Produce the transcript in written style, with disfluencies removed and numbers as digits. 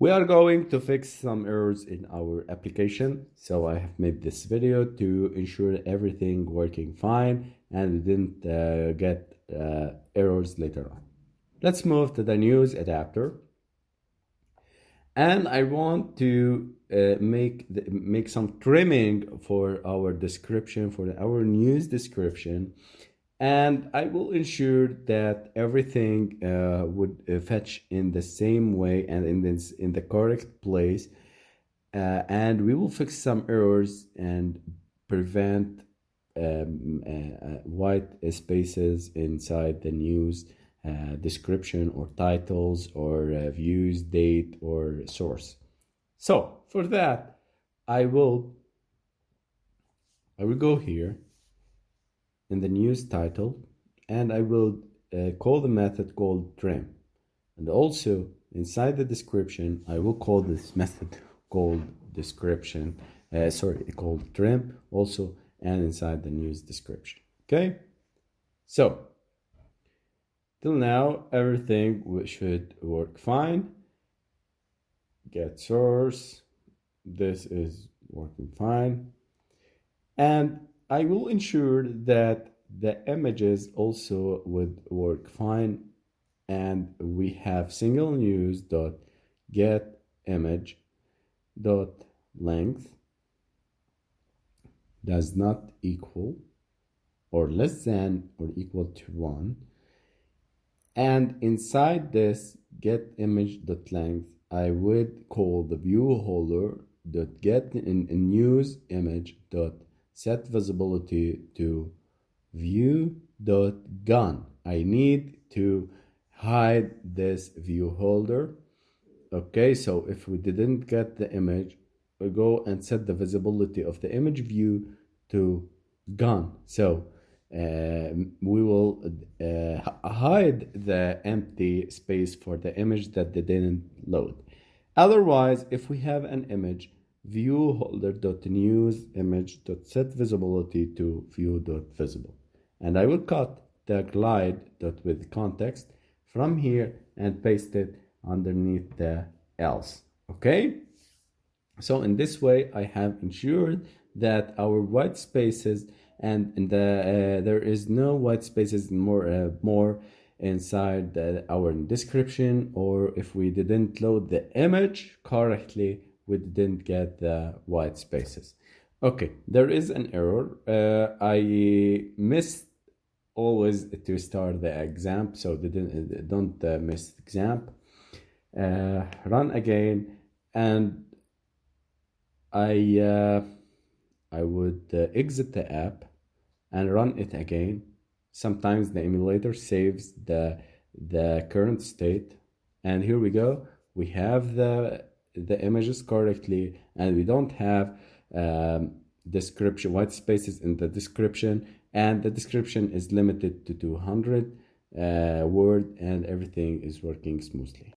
We are going to fix some errors in our application. So I have made this video to ensure everything working fine and we didn't get errors later on. Let's move to the news adapter. And I want to make some trimming for our description, for our news description. And I will ensure that everything would fetch in the same way and in the correct place. And we will fix some errors and prevent white spaces inside the news description or titles or views, date or source. So for that, I will go here in the news title, and I will call the method called trim. And also inside the description, I will call this method called description, called trim also, and inside the news description. Okay, so till now everything should work fine. Get source, this is working fine, and I will ensure that the images also would work fine, and we have single news dot get image dot length does not equal or less than or equal to 1, and inside this get image dot length I would call the view holder dot get in news image dot set visibility to view.gone. I need to hide this view holder. Okay, so if we didn't get the image, we go and set the visibility of the image view to gone. So we will hide the empty space for the image that they didn't load. Otherwise, if we have an image, view holder.news image.set visibility to view.visible, and I will cut the glide.with context from here and paste it underneath the else. Okay, so in this way I have ensured that our white spaces and there is no white spaces more inside our description, or if we didn't load the image correctly, we didn't get the white spaces. Okay, there is an error. I missed always to start the exam, so don't miss exam. Run again, and I would exit the app and run it again. Sometimes the emulator saves the current state, and here we go. We have the images correctly, and we don't have description white spaces in the description, and the description is limited to 200 word, and everything is working smoothly.